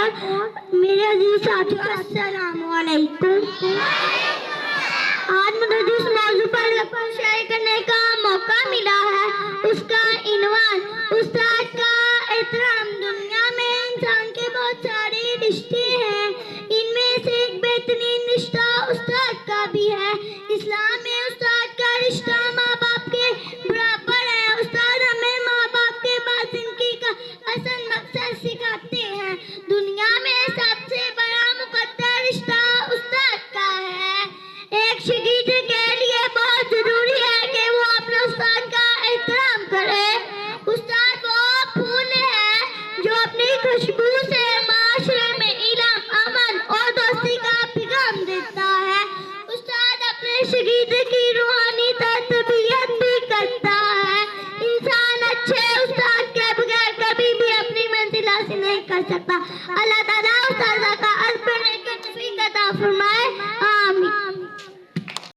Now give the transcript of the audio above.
اور میرے عزیز ساتھیوں السلام علیکم۔ آج مجھے جس موضوع پر شیئر کرنے کا موقع ملا ہے اس کا عنوان استاد کا احترام۔ دنیا میں انسان کے بہت سارے رشتے ہیں، ان میں سے ایک بہترین رشتہ استاد کا بھی ہے۔ اسلام میں استاد کا رشتہ ماں باپ کے برابر ہے۔ استاد ہمیں ماں باپ کے بعد زندگی کا اصل مقصد سکھاتے ہیں۔ دنیا میں سب سے بڑا مقدس رشتہ استاد کا ہے۔ ایک شاگرد کے لیے بہت ضروری ہے کہ وہ اپنے استاد کا احترام کرے۔ استاد وہ پھول ہے جو اپنی خوشبو سے معاشرے میں علم، امن اور دوستی کا پیغام دیتا ہے۔ استاد اپنے شاگرد کی روحانی تربیت بھی کرتا ہے۔ انسان اچھے استاد کے بغیر کبھی بھی اپنی منزل حاصل نہیں کر سکتا۔ اللہ تعالیٰ استاد کا